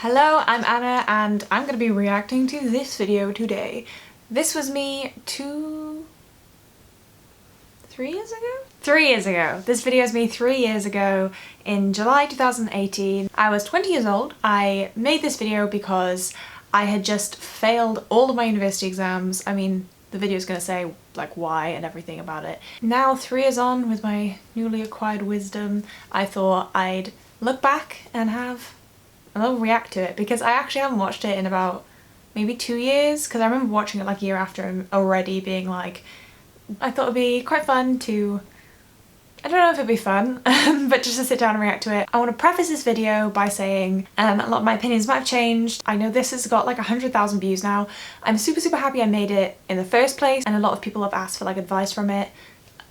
Hello, I'm Anna and I'm going to be reacting to this video today. This was me 3 years ago? 3 years ago. This video is me 3 years ago in July 2018. I was 20 years old. I made this video because I had just failed all of my university exams. I mean, the video is going to say like why and everything about it. Now 3 years on with my newly acquired wisdom, I thought I'd look back and have a little react to it because I actually haven't watched it in about maybe 2 years, because I remember watching it like a year after and already being like, I thought it'd be quite fun to, I don't know if it'd be fun, but just to sit down and react to it. I want to preface this video by saying a lot of my opinions might have changed. I know this has got like 100,000 views now. I'm super happy I made it in the first place, and a lot of people have asked for like advice from it.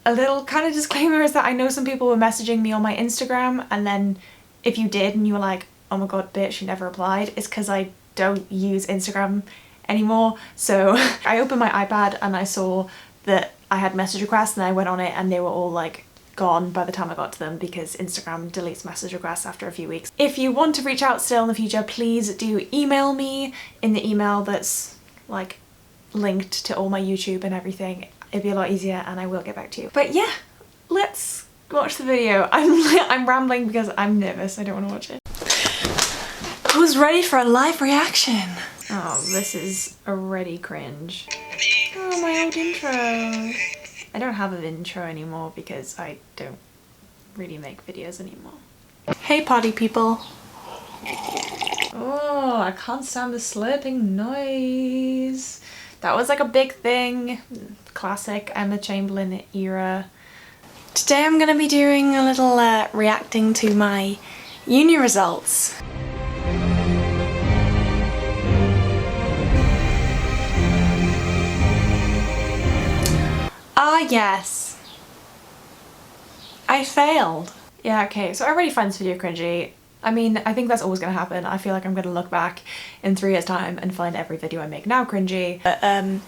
A little kind of disclaimer is that I know some people were messaging me on my Instagram, and then if you did and you were like, oh my god bitch, you never replied, it's because I don't use Instagram anymore. So I opened my iPad and I saw that I had message requests, and I went on it and they were all like gone by the time I got to them because Instagram deletes message requests after a few weeks. If you want to reach out still in the future, please do email me in the email that's like linked to all my YouTube and everything. It'd be a lot easier and I will get back to you. But yeah, let's watch the video. I'm rambling because I'm nervous. I don't want to watch it. Who's ready for a live reaction? Oh, this is already cringe. Oh, my old intro. I don't have an intro anymore because I don't really make videos anymore. Hey party people. Oh, I can't stand the slurping noise. That was like a big thing. Classic Emma Chamberlain era. Today I'm gonna be doing a little reacting to my uni results. Ah yes, I failed. Yeah, okay, so I already find this video cringy. I mean, I think that's always gonna happen. I feel like I'm gonna look back in 3 years time and find every video I make now cringy. But I've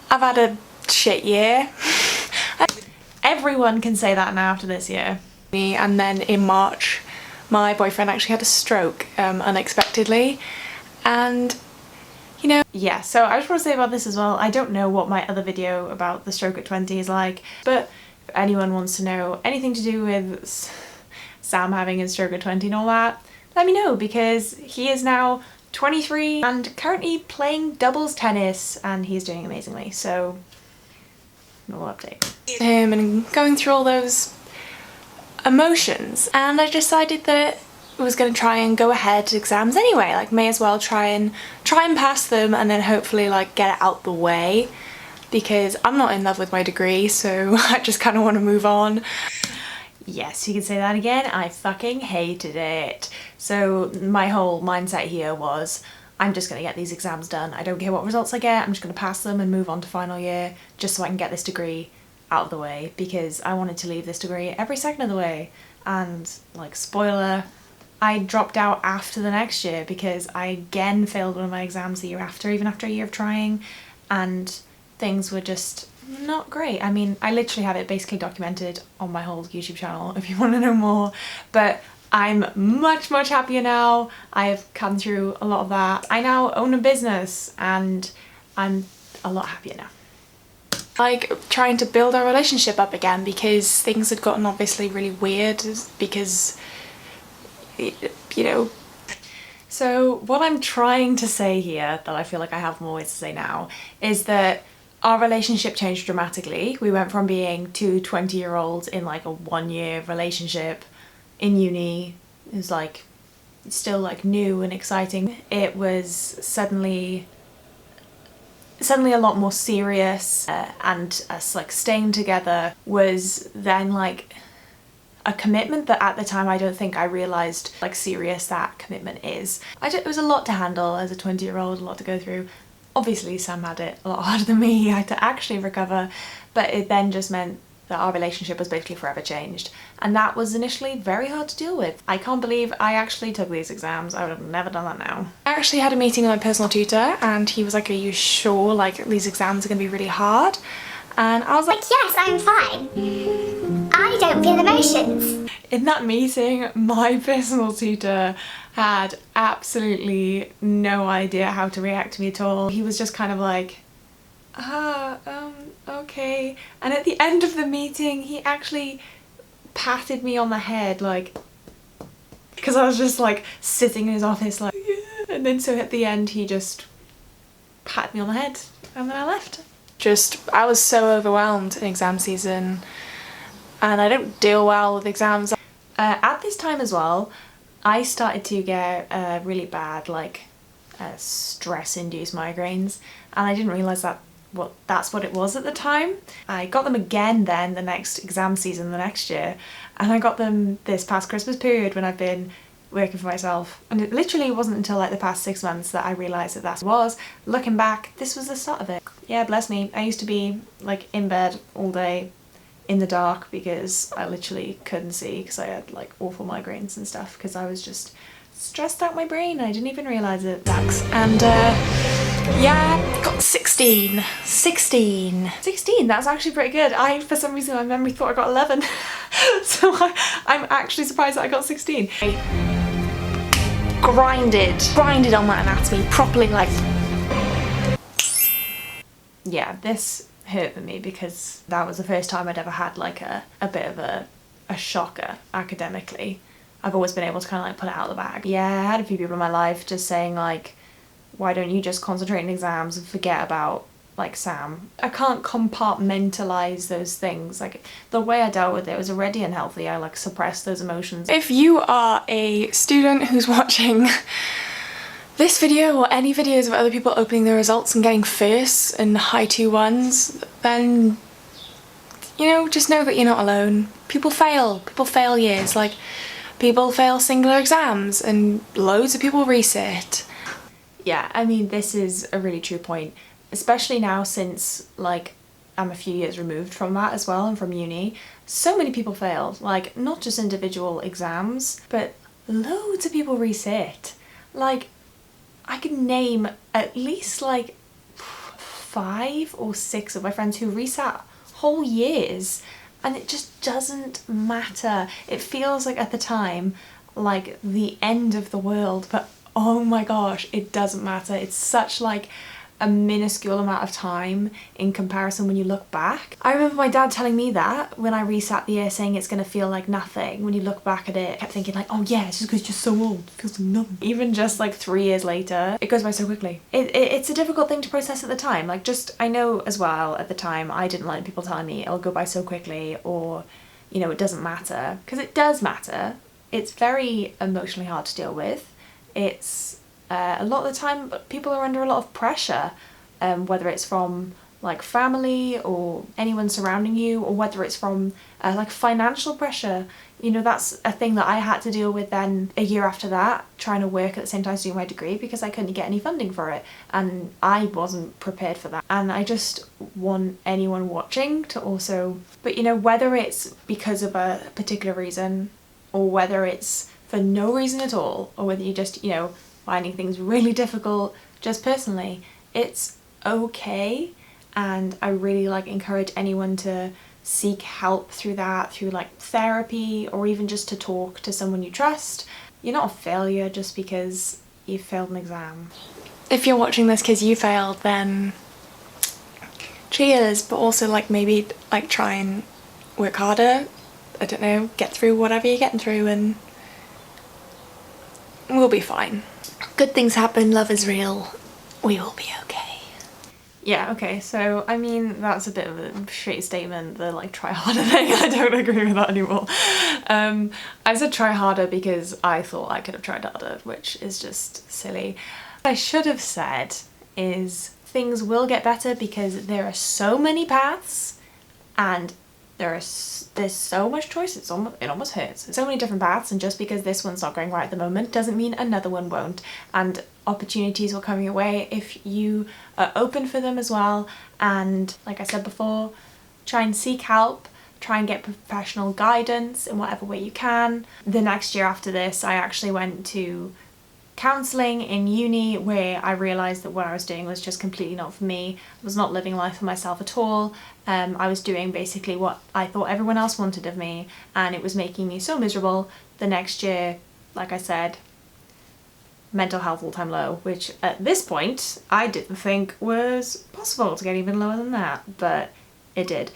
had a shit year. Everyone can say that now after this year. And then in March, my boyfriend actually had a stroke unexpectedly, and you know, yeah, so I just want to say about this as well, I don't know what my other video about the stroke at 20 is like, but if anyone wants to know anything to do with Sam having a stroke at 20 and all that, let me know, because he is now 23 and currently playing doubles tennis and he's doing amazingly, so no update. And going through all those emotions, and I decided that I was going to try and go ahead to exams anyway, like may as well try and pass them and then hopefully like get it out the way, because I'm not in love with my degree, so I just kind of want to move on. Yes, you can say that again, I fucking hated it. So my whole mindset here was, I'm just going to get these exams done, I don't care what results I get, I'm just going to pass them and move on to final year just so I can get this degree out of the way, because I wanted to leave this degree every second of the way. And like, spoiler, I dropped out after the next year because I again failed one of my exams the year after, even after a year of trying, and things were just not great. I mean, I literally have it basically documented on my whole YouTube channel if you want to know more, but I'm much happier now. I've come through a lot of that. I now own a business and I'm a lot happier now. Like trying to build our relationship up again, because things had gotten obviously really weird because, you know. So what I'm trying to say here, that I feel like I have more ways to say now, is that our relationship changed dramatically. We went from being two 20-year-olds in like a 1-year relationship in uni. It was like still like new and exciting. It was suddenly a lot more serious, and us like staying together was then like a commitment that at the time I don't think I realised like serious that commitment is. It was a lot to handle as a 20-year-old, a lot to go through. Obviously Sam had it a lot harder than me, he had to actually recover, but it then just meant that our relationship was basically forever changed, and that was initially very hard to deal with. I can't believe I actually took these exams. I would have never done that now. I actually had a meeting with my personal tutor and he was like, are you sure like these exams are gonna be really hard? And I was like, yes, I'm fine. I don't feel emotions. In that meeting, my personal tutor had absolutely no idea how to react to me at all. He was just kind of like, okay. And at the end of the meeting, he actually patted me on the head, like, because I was just like sitting in his office like, yeah. And then so at the end he just patted me on the head and then I left. I was so overwhelmed in exam season, and I don't deal well with exams. At this time as well, I started to get really bad stress-induced migraines, and I didn't realise that's what it was at the time. I got them again then the next exam season the next year, and I got them this past Christmas period when I've been working for myself, and it literally wasn't until like the past 6 months that I realised that that's what it was. Looking back, this was the start of it. Yeah, bless me. I used to be like in bed all day in the dark because I literally couldn't see because I had like awful migraines and stuff because I was just stressed out my brain. I didn't even realise it. And yeah, got 16, that's actually pretty good. For some reason my memory thought I got 11. So I'm actually surprised that I got 16. I grinded on that anatomy properly, like, yeah, this hurt for me because that was the first time I'd ever had like a bit of a shocker academically. I've always been able to kind of like pull it out of the bag. Yeah, I had a few people in my life just saying like, why don't you just concentrate on exams and forget about like Sam? I can't compartmentalize those things. Like the way I dealt with it was already unhealthy. I like suppressed those emotions. If you are a student who's watching this video or any videos of other people opening their results and getting firsts and high 2-1s, then you know, just know that you're not alone. People fail years, like people fail singular exams and loads of people resit. Yeah, I mean, this is a really true point, especially now since like I'm a few years removed from that as well and from uni. So many people failed, like not just individual exams, but loads of people resit. Like I could name at least like 5 or 6 of my friends who resat whole years, and it just doesn't matter. It feels like at the time like the end of the world, but oh my gosh, it doesn't matter. It's such like a minuscule amount of time in comparison when you look back. I remember my dad telling me that when I resat the year, saying it's gonna feel like nothing. When you look back at it, I kept thinking like, oh yeah, it's just because you're so old, it feels like nothing. Even just like 3 years later, it goes by so quickly. It's a difficult thing to process at the time. Like I know as well at the time, I didn't like people telling me it'll go by so quickly, or, you know, it doesn't matter. Because it does matter. It's very emotionally hard to deal with. It's a lot of the time people are under a lot of pressure, whether it's from like family or anyone surrounding you, or whether it's from like financial pressure. You know, that's a thing that I had to deal with then a year after that, trying to work at the same time as doing my degree because I couldn't get any funding for it, and I wasn't prepared for that. And I just want anyone watching to also, but you know, whether it's because of a particular reason or whether it's for no reason at all, or whether you just, you know, finding things really difficult just personally, it's okay. And I really like encourage anyone to seek help through that, through like therapy, or even just to talk to someone you trust. You're not a failure just because you failed an exam. If you're watching this because you failed, then cheers, but also like maybe like try and work harder. I don't know, get through whatever you're getting through and we'll be fine. Good things happen, love is real, we will be okay. Yeah, okay, so I mean, that's a bit of a shitty statement, the like try harder thing. I don't agree with that anymore. I said try harder because I thought I could have tried harder, which is just silly. What I should have said is things will get better because there are so many paths and there's so much choice, it almost hurts. There's so many different paths, and just because this one's not going right at the moment doesn't mean another one won't, and opportunities will come your way if you are open for them as well. And like I said before, try and seek help, try and get professional guidance in whatever way you can. The next year after this, I actually went to counselling in uni, where I realised that what I was doing was just completely not for me. I was not living life for myself at all. I was doing basically what I thought everyone else wanted of me, and it was making me so miserable. The next year, like I said, mental health all-time low, which at this point I didn't think was possible to get even lower than that, but it did.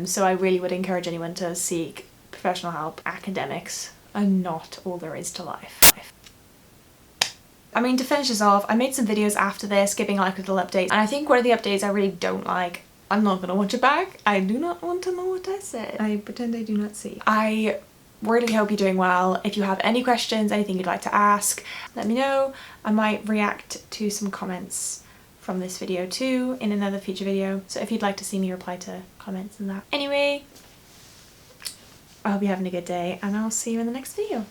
So I really would encourage anyone to seek professional help. Academics are not all there is to life. I mean, to finish this off, I made some videos after this giving like little updates, and I think one of the updates I really don't like, I'm not gonna watch it back. I do not want to know what I said. I pretend I do not see. I really hope you're doing well. If you have any questions, anything you'd like to ask, let me know. I might react to some comments from this video too in another future video. So if you'd like to see me reply to comments and that. Anyway, I hope you're having a good day, and I'll see you in the next video.